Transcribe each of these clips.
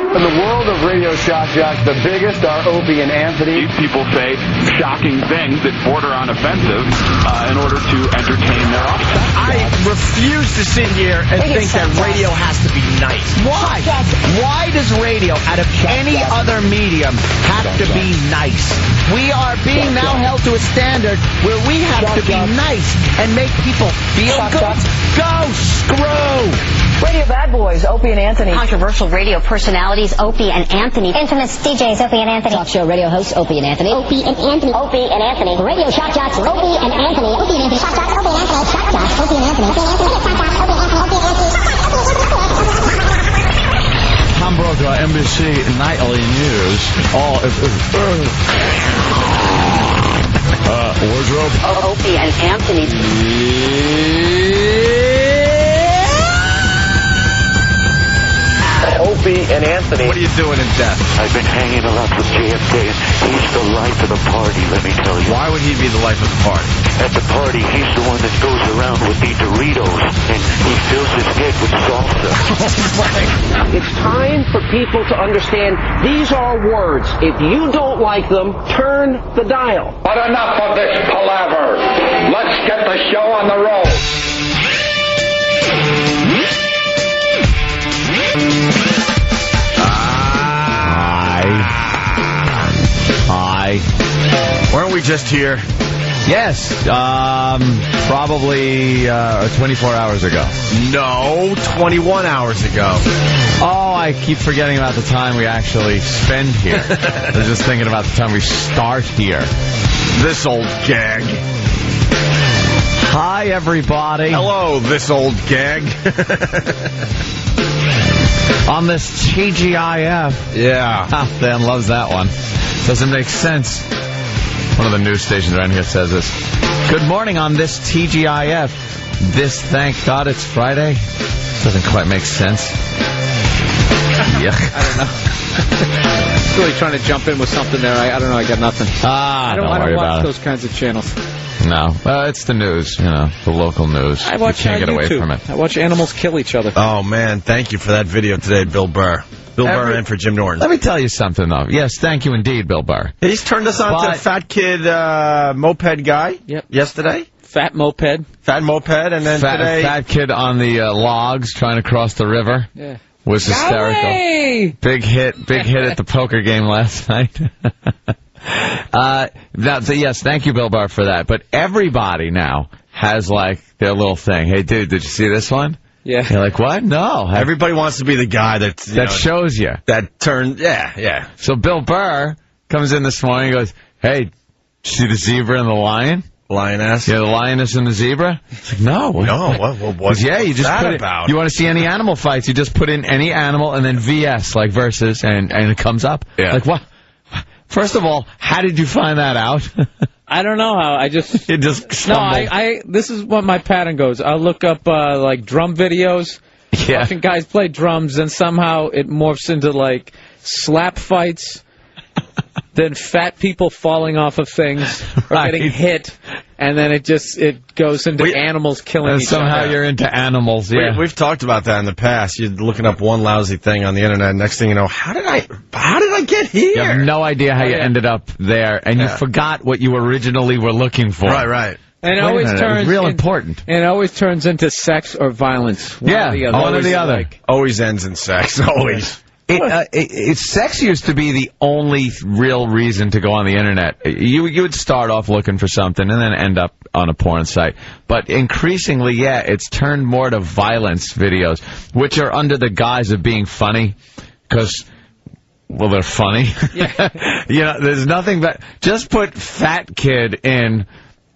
In the world of radio shock jocks, the biggest are Opie and Anthony. These people say shocking things that border on offensive in order to entertain their audience. I refuse to sit here and think that radio has to be nice. Why? Why does radio, out of any other medium, have to be nice? We are being now held to a standard where we have to be nice and make people feel good. Go screw! Radio bad boys, Opie and Anthony. Controversial radio personalities, Opie and Anthony. Infamous DJs, Opie and Anthony. Talk show radio hosts, Opie and Anthony. Opie and Anthony. Opie and Anthony. Radio shock jocks, Opie and Anthony. Opie and Anthony. Shock jocks, Opie and Anthony. Shock jocks, Opie and Anthony. Opie and Anthony. Shock jocks, Opie and Anthony. Tom Brokaw, NBC Nightly News. Wardrobe. Opie and Anthony. Opie and Anthony. What are you doing in death? I've been hanging a lot with JFK, and he's the life of the party, let me tell you. Why would he be the life of the party? At the party, he's the one that goes around with the Doritos, and he fills his head with salsa. It's time for people to understand these are words. If you don't like them, turn the dial. But enough of this palaver. Let's get the show on the road. Hi. Weren't we just here? Yes, probably 24 hours ago. No, 21 hours ago. Oh, I keep forgetting about the time we actually spend here. I was just thinking about the time we start here. This old gag. Hi, everybody. Hello, this old gag. On this TGIF. Yeah. Dan loves that one. Doesn't make sense. One of the news stations around here says this. Good morning on this TGIF. This, thank God it's Friday. Doesn't quite make sense. Yeah. I don't know. Really trying to jump in with something there. I don't know. I got nothing. I don't watch those kinds of channels. No. It's the news, the local news. I watch you can't get away from it. I watch animals kill each other. Oh, man. Thank you for that video today, Bill Burr. Bill Burr in for Jim Norton. Let me tell you something, though. Yes, thank you indeed, Bill Burr. He's turned us on to the fat kid moped guy yesterday. Fat moped. Fat moped, and then today... Fat kid on the logs trying to cross the river. Yeah. Was hysterical. Golly! Big hit at the poker game last night. Yes, thank you, Bill Burr, for that. But everybody now has, their little thing. Hey, dude, did you see this one? Yeah. You're like, what? No. Everybody wants to be the guy that shows you. That turned, yeah. So Bill Burr comes in this morning and goes, hey, did you see the zebra and the lion? Lioness? Yeah, the lioness and the zebra? It's like, no. What's you just that put about? You want to see any animal fights, you just put in any animal and then VS, like versus, and it comes up. Yeah. Like, what? First of all, how did you find that out? I don't know how. I just... It just stumbled. No, this is what my pattern goes. I'll look up, drum videos. Yeah. Watching guys play drums, and somehow it morphs into, slap fights. Then fat people falling off of things or getting hit, and then it goes into animals killing each other. Somehow you're into animals, yeah. We've talked about that in the past. You're looking up one lousy thing on the internet, and next thing you know, how did I get here? You have no idea how you ended up there, and you forgot what you originally were looking for. Right. And it always turns important. And it always turns into sex or violence. One or the other. Always ends in sex. Always. Sex used to be the only real reason to go on the internet. You would start off looking for something and then end up on a porn site. But increasingly, it's turned more to violence videos, which are under the guise of being funny, because, well, they're funny. Yeah. There's nothing but just put fat kid in,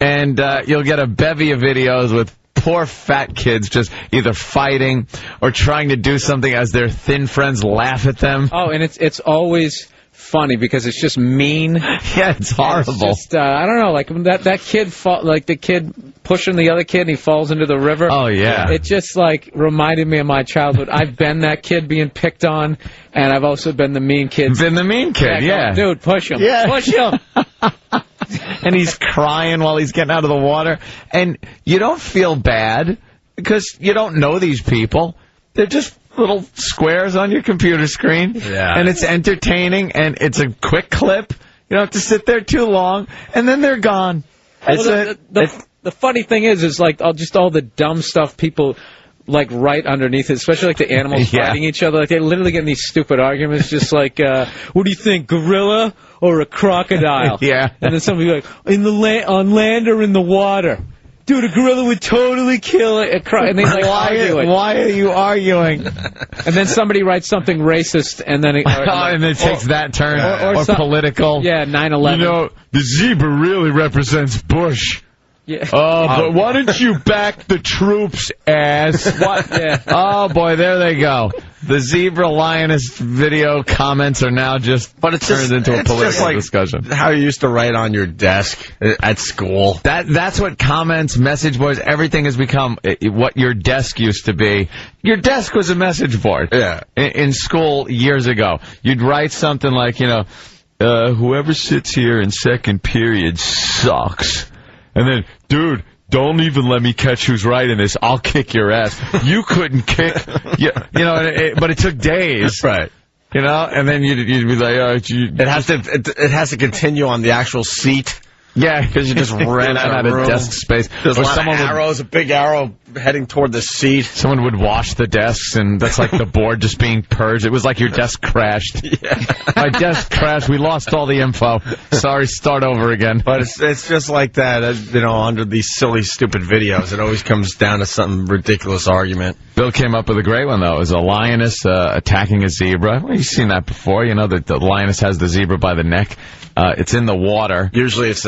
and you'll get a bevy of videos with poor fat kids just either fighting or trying to do something as their thin friends laugh at them. Oh, and it's always funny because it's just mean. Yeah, it's horrible. It's just, I don't know, that kid the kid pushing the other kid and he falls into the river. Oh, yeah. It just, reminded me of my childhood. I've been that kid being picked on, and I've also been the mean kid. Been the mean kid, yeah. Dude, push him. Yeah. Push him. And he's crying while he's getting out of the water. And you don't feel bad because you don't know these people. They're just little squares on your computer screen. Yeah. And it's entertaining, and it's a quick clip. You don't have to sit there too long, and then they're gone. The funny thing is like all the dumb stuff people like right underneath it, especially like the animals fighting each other. Like they literally get in these stupid arguments, just like, what do you think, gorilla or a crocodile? Yeah. And then somebody like, on land or in the water? Dude, a gorilla would totally kill a crocodile. And they like argue it. Why are you arguing? And then somebody writes something racist, and then and it takes that turn or political. Yeah, 9/11. You know, the zebra really represents Bush. Yeah. Oh, but why don't you back the troops, ass? What? Yeah. Oh, boy, there they go. The zebra lioness video comments are now just turned into a political discussion. How you used to write on your desk at school. That's what comments, message boards, everything has become what your desk used to be. Your desk was a message board. Yeah. In school years ago. You'd write something like, whoever sits here in second period sucks. And then, dude, don't even let me catch who's right in this. I'll kick your ass. You couldn't kick, but it took days. Right. And then you'd be like, it has to continue on the actual seat. Yeah, because you just ran out of desk space. There's a lot of arrows, a big arrow heading toward the seat. Someone would wash the desks, and that's like the board just being purged. It was like your desk crashed. Yeah. My desk crashed. We lost all the info. Sorry, start over again. But it's just like that, under these silly, stupid videos. It always comes down to some ridiculous argument. Bill came up with a great one, though. It was a lioness attacking a zebra. Well, you've seen that before. You know that the lioness has the zebra by the neck. It's in the water. Usually it's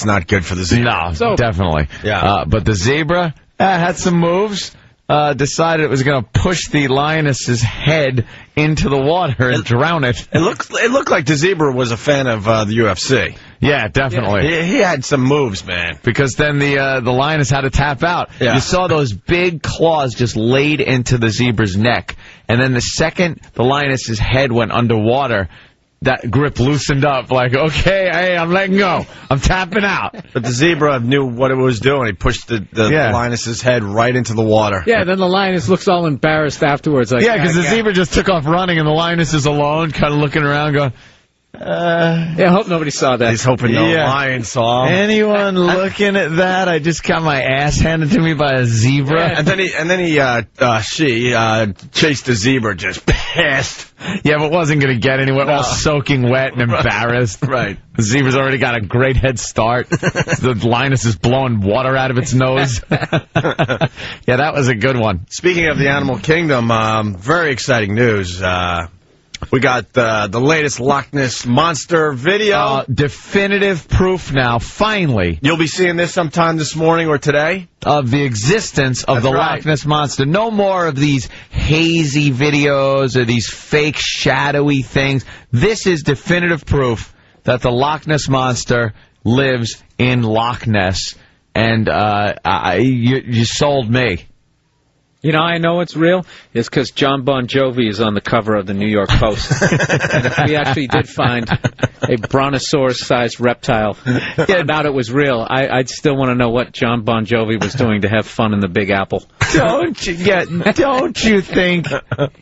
not good for the zebra. No, definitely. Yeah. But the zebra had some moves. Decided it was going to push the lioness's head into the water and drown it. It looked like the zebra was a fan of the UFC. Yeah, definitely. Yeah. He had some moves, man. Because then the lioness had to tap out. Yeah. You saw those big claws just laid into the zebra's neck. And then the second the lioness's head went underwater, that grip loosened up, like, okay, hey, I'm letting go. I'm tapping out. But the zebra knew what it was doing. He pushed the lioness's head right into the water. Yeah, then the lioness looks all embarrassed afterwards. Like, because the zebra just took off running, and the lioness is alone, kind of looking around, going, I hope nobody saw that. He's hoping no lion saw him. Anyone looking at that? I just got my ass handed to me by a zebra. Yeah. And then she chased the zebra, just pissed. Yeah, but wasn't going to get anywhere, all soaking wet and embarrassed. Right. The zebra's already got a great head start. The lioness is blowing water out of its nose. Yeah, that was a good one. Speaking of the animal kingdom, very exciting news. We got the latest Loch Ness Monster video. Definitive proof now, finally. You'll be seeing this sometime this morning or today? Of the existence of the Loch Ness Monster. No more of these hazy videos or these fake shadowy things. This is definitive proof that the Loch Ness Monster lives in Loch Ness. And you sold me. You know, I know it's real. It's because John Bon Jovi is on the cover of the New York Post. And if we actually did find a brontosaurus-sized reptile, found out it was real, I'd still want to know what John Bon Jovi was doing to have fun in the Big Apple. Don't you think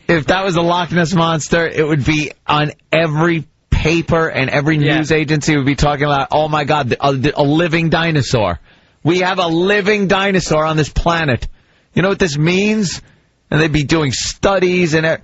if that was a Loch Ness Monster, it would be on every paper and every news agency would be talking about, oh, my God, a living dinosaur. We have a living dinosaur on this planet. You know what this means? And they'd be doing studies, and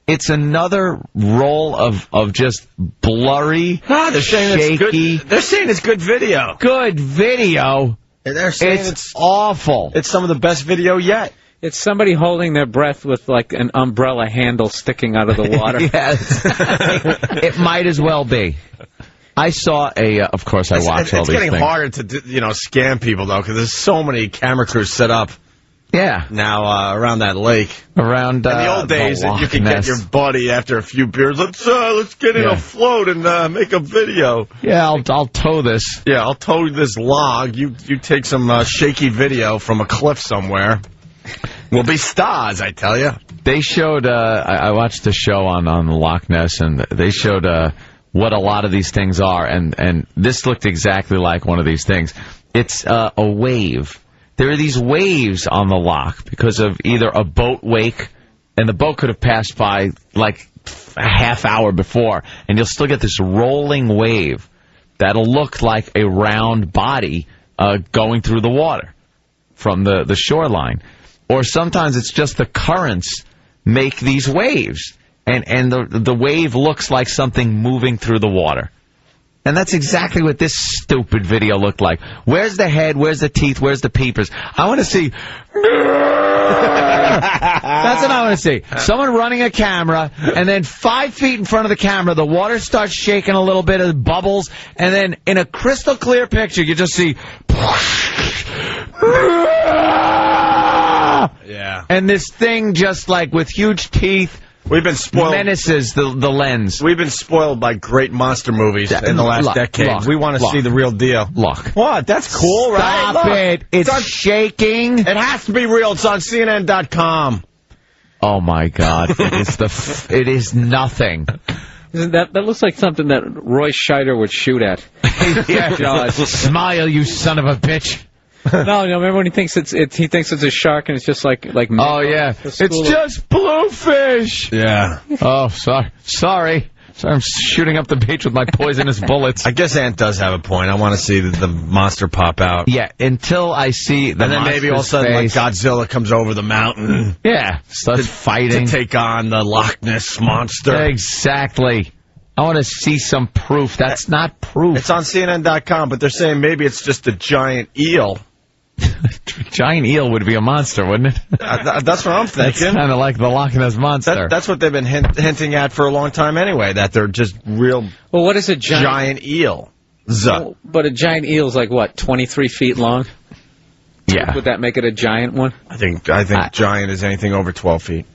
it's another roll of just blurry, shaky. They're saying it's good video. Good video? They're saying it's awful. It's some of the best video yet. It's somebody holding their breath with, like, an umbrella handle sticking out of the water. Yes. It might as well be. I saw of course I watch all these things. It's getting harder to, scam people, though, because there's so many camera crews set up. Yeah. Now, around that lake. Around, in the old days, you could get your buddy after a few beers. Let's get in a float and make a video. Yeah, I'll tow this. Yeah, I'll tow this log. You take some shaky video from a cliff somewhere. We'll be stars, I tell you. They showed, I watched the show on the Loch Ness, and they showed what a lot of these things are, and this looked exactly like one of these things. It's a wave. There are these waves on the loch because of either a boat wake and the boat could have passed by like a half hour before, and you'll still get this rolling wave that'll look like a round body going through the water from the shoreline. Or sometimes it's just the currents make these waves, and the wave looks like something moving through the water. And that's exactly what this stupid video looked like. Where's the head? Where's the teeth? Where's the peepers? I want to see... That's what I want to see. Someone running a camera, and then 5 feet in front of the camera, the water starts shaking a little bit of bubbles, and then in a crystal clear picture, you just see... Yeah. And this thing just like with huge teeth... We've been spoiled. Menaces the lens. We've been spoiled by great monster movies in the last decade. We want to see the real deal. Look. What? That's cool, right? Stop it. It's shaking. It has to be real. It's on CNN.com. Oh, my God. It is nothing. That looks like something that Roy Scheider would shoot at. Yeah. Smile, you son of a bitch. No, remember when he thinks it's a shark and it's just like oh yeah, it's just bluefish. Yeah. Oh, sorry. I'm shooting up the beach with my poisonous bullets. I guess Ant does have a point. I want to see the monster pop out. Yeah, until I see the and then maybe all of a sudden like Godzilla comes over the mountain. Yeah, starts fighting to take on the Loch Ness monster. Exactly. I want to see some proof. That's not proof. It's on CNN.com, but they're saying maybe it's just a giant eel. Giant eel would be a monster, wouldn't it? That's what I'm thinking. It's kind of like the Loch Ness monster. That's what they've been hinting at for a long time anyway, that they're just real Well, what is a giant eel? But a giant eel is like, what, 23 feet long? Yeah. Would that make it a giant one? I think giant is anything over 12 feet.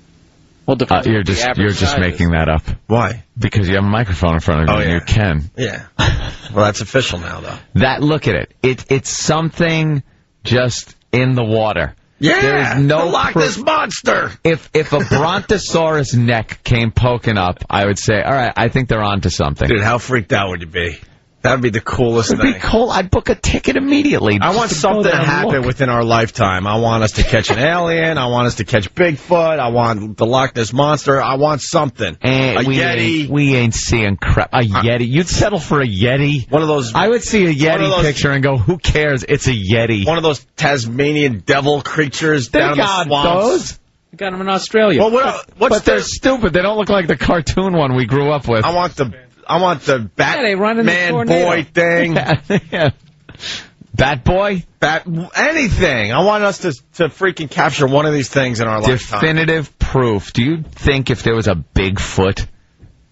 Well, you're just making that up. Why? Because you have a microphone in front of you and you can. Yeah. Well, that's official now, though. Look at it. It's something just in the water. Yeah, there's no the Loch Ness monster. If a brontosaurus neck came poking up, I would say, all right, I think they're onto something. Dude, how freaked out would you be? That would be the coolest thing. It'd be cool. I'd book a ticket immediately. I want something to happen within our lifetime. I want us to catch an alien. I want us to catch Bigfoot. I want the Loch Ness monster. I want something. A Yeti. We ain't seeing crap. A Yeti. You'd settle for a Yeti? One of those. I would see a Yeti picture and go, who cares? It's a Yeti. One of those Tasmanian devil creatures down in the swamps. Those? We got them in Australia. Well, but they're stupid. They don't look like the cartoon one we grew up with. I want the Batman boy thing. Yeah. Bat boy? Anything. I want us to freaking capture one of these things in our lifetime. Definitive proof. Do you think if there was a Bigfoot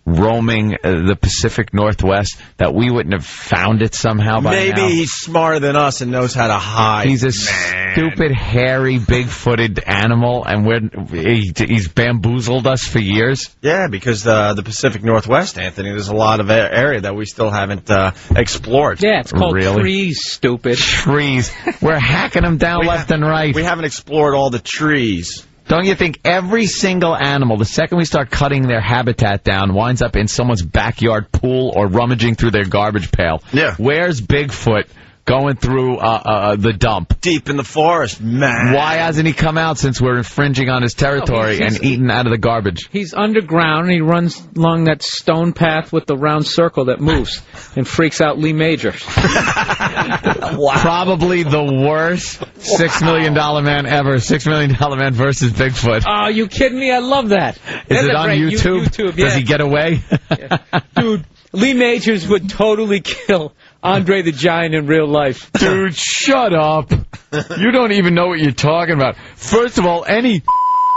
roaming the Pacific Northwest that we wouldn't have found it somehow by now? Maybe he's smarter than us and knows how to hide. He's a stupid, hairy, big-footed animal, and he's bamboozled us for years. Yeah, because the Pacific Northwest, Anthony, there's a lot of area that we still haven't explored. Yeah, it's called trees, stupid. Trees. We're hacking them down left and right. We haven't explored all the trees. Don't you think every single animal, the second we start cutting their habitat down, winds up in someone's backyard pool or rummaging through their garbage pail? Yeah. Where's Bigfoot going through the dump? Deep in the forest, man. Why hasn't he come out since we're infringing on his territory and eating out of the garbage? He's underground, and he runs along that stone path with the round circle that moves and freaks out Lee Majors. Wow. Probably the worst $6 million man ever. $6 million man versus Bigfoot. Oh, you kidding me? I love that. Is it on YouTube? YouTube, yeah. Does he get away? Yeah. Dude, Lee Majors would totally kill Andre the Giant in real life. Dude, shut up. You don't even know what you're talking about. First of all, any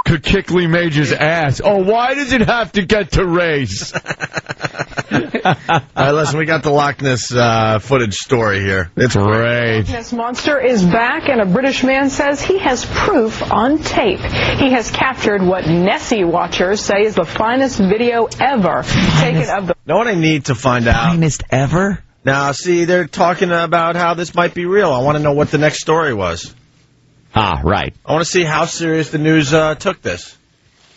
could kick Lee Majors' ass. Oh, why does it have to get to race? All right, listen, we got the Loch Ness footage story here. It's great. Loch Ness monster is back, and a British man says he has proof on tape. He has captured what Nessie watchers say is the finest video ever taken of the... Know what I need to find out? Finest ever? Now, see, they're talking about how this might be real. I want to know what the next story was. Ah, right. I want to see how serious the news took this.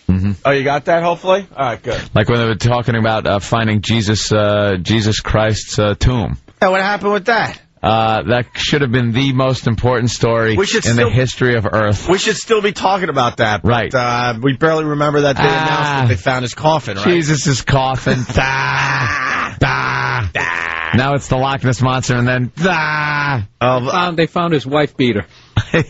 Mm-hmm. Oh, you got that, hopefully? All right, good. Like when they were talking about finding Jesus Christ's tomb. Yeah, what happened with that? That should have been the most important story in the history of Earth. We should still be talking about that. But, Right. We barely remember that they announced that they found his coffin, right? Jesus' coffin. Now it's the Loch Ness Monster, and then They found his wife beater. They'll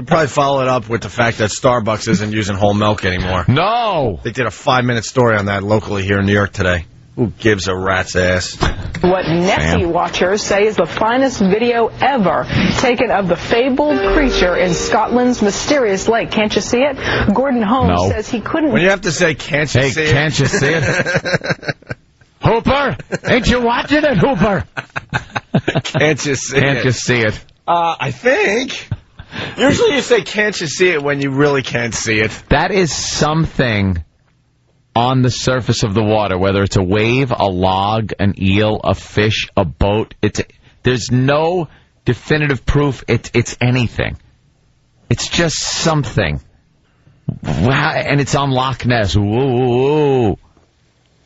probably follow it up with the fact that Starbucks isn't using whole milk anymore. No! They did a 5-minute story on that locally here in New York today. Who gives a rat's ass? What Nessie watchers say is the finest video ever taken of the fabled creature in Scotland's mysterious lake. Can't you see it? Gordon Holmes says he couldn't... When you have to say, can't you see it? Can't you see it? Hooper! Ain't you watching it, Hooper? Can't you see it? Can't you see it? I think. Usually you say, can't you see it, when you really can't see it. That is something on the surface of the water, whether it's a wave, a log, an eel, a fish, a boat. There's no definitive proof it's anything. It's just something. Wow, and it's on Loch Ness. Whoa.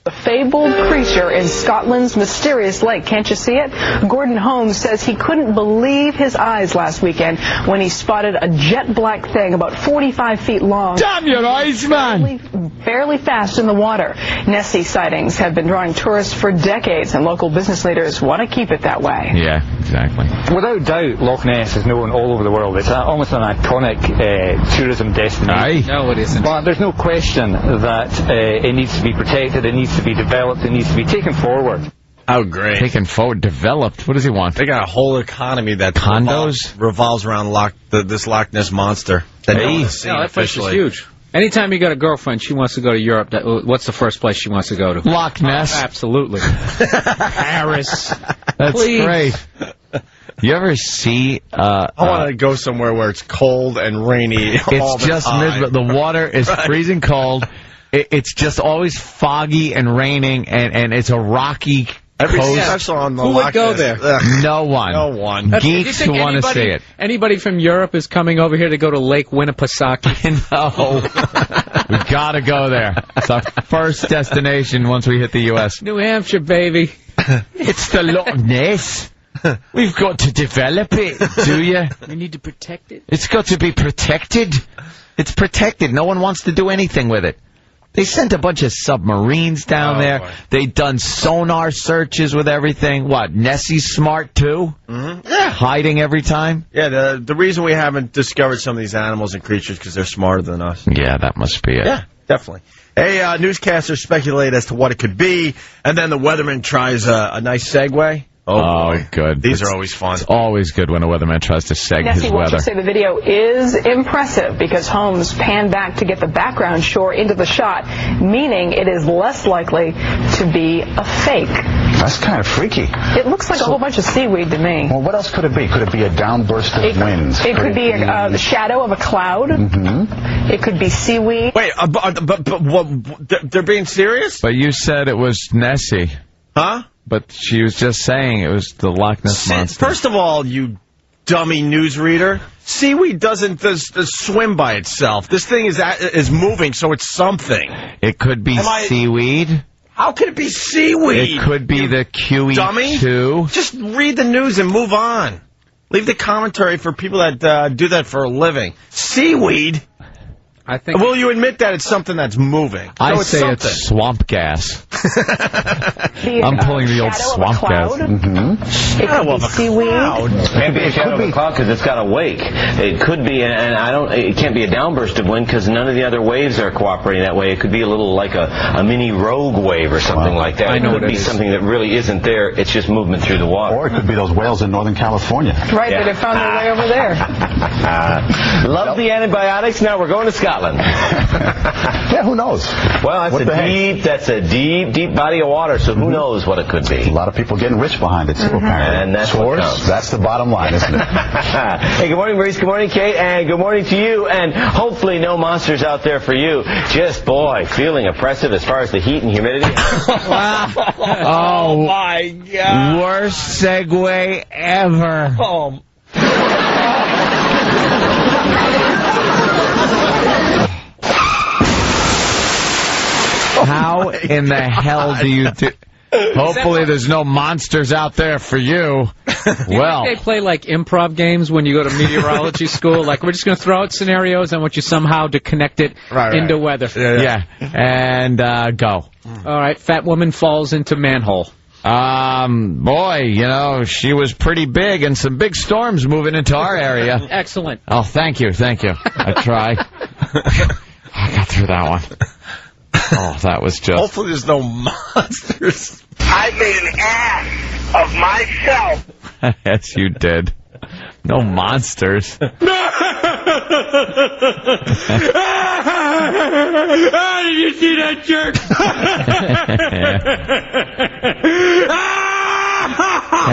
The fabled creature in Scotland's mysterious lake. Can't you see it? Gordon Holmes says he couldn't believe his eyes last weekend when he spotted a jet black thing about 45 feet long. Damn your eyes, man! Barely fast in the water. Nessie sightings have been drawing tourists for decades, and local business leaders want to keep it that way. Yeah, exactly. Without doubt, Loch Ness is known all over the world. It's almost an iconic tourism destination. No, it isn't. But there's no question that it needs to be protected, it needs to be developed, it needs to be taken forward. Oh, great. Taken forward, developed. What does he want? They got a whole economy that revolves around this Loch Ness Monster. That place is huge. Anytime you got a girlfriend, she wants to go to Europe, what's the first place she wants to go to? Loch Ness. Absolutely. Paris. That's Please. great. You ever see... I want to go somewhere where it's cold and rainy all the just time. miserable. The water is freezing cold. It's just always foggy and raining, and it's a rocky Every coast. special on the Who Loch would go Ness. there? No one. No one. Geeks who want to see it. Anybody from Europe is coming over here to go to Lake Winnipesaukee? No. We gotta go there. It's our first destination once we hit the U.S. New Hampshire, baby. It's the Loch Ness. We've got to develop it, do you? We need to protect it. It's got to be protected. It's protected. No one wants to do anything with it. They sent a bunch of submarines down there. Boy. They done sonar searches with everything. What, Nessie's smart too? Mm-hmm. Yeah. Hiding every time? Yeah, the reason we haven't discovered some of these animals and creatures because they're smarter than us. Yeah, that must be it. Yeah, definitely. Hey, newscasters speculate as to what it could be, and then the weatherman tries a nice segue. Oh, boy. Good. These are always fun. It's always good when a weatherman tries to seg his Nessie weather. watchers say the video is impressive because Holmes panned back to get the background shore into the shot, meaning it is less likely to be a fake. That's kind of freaky. It looks like a whole bunch of seaweed to me. Well, what else could it be? Could it be a downburst of wind? It could be the shadow of a cloud. Mm-hmm. It could be seaweed. Wait, but what, they're being serious? But you said it was Nessie. Huh? But she was just saying it was the Loch Ness Monster. First of all, you dummy newsreader, seaweed doesn't swim by itself. This thing is moving, so it's something. It could be seaweed. How could it be seaweed? It could be the QE2. Dummy. Just read the news and move on. Leave the commentary for people that do that for a living. Seaweed? I think. Will you admit that it's something that's moving? I say it's swamp gas. I'm pulling the old swamp gas. Mm-hmm. It could be seaweed. Maybe a shadow of a cloud because it's got a wake. It could be, and it can't be a downburst of wind because none of the other waves are cooperating that way. It could be a little like a mini rogue wave or something like that. I know it could be something that really isn't there. It's just movement through the water. Or it could be those whales in Northern California. Right, that have found their way over there. Love the antibiotics. Now we're going to Scotland. Yeah, who knows? Well, that's a deep body of water, so who knows what it could be. A lot of people getting rich behind it, too, apparently. And that's what counts. That's the bottom line, isn't it? Hey, good morning, Maurice. Good morning, Kate. And good morning to you. And hopefully no monsters out there for you. Just, boy, feeling oppressive as far as the heat and humidity. Oh, my God. Worst segue ever. Oh. How in the hell do you do... Hopefully there's no monsters out there for you. Well, they play like improv games when you go to meteorology school. Like, we're just going to throw out scenarios. I want you somehow to connect it into weather. Yeah. And go. All right. Fat woman falls into manhole. Boy, you know, she was pretty big, and some big storms moving into our area. Excellent. Oh, thank you. I tried. I got through that one. Oh, that was just... Hopefully there's no monsters. I made an ass of myself. Yes, you did. No monsters. Did you see that jerk?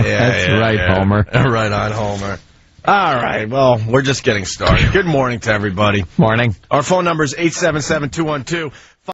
That's right, Homer. Right on, Homer. All right, well, we're just getting started. Good morning to everybody. Morning. Our phone number is 877-212.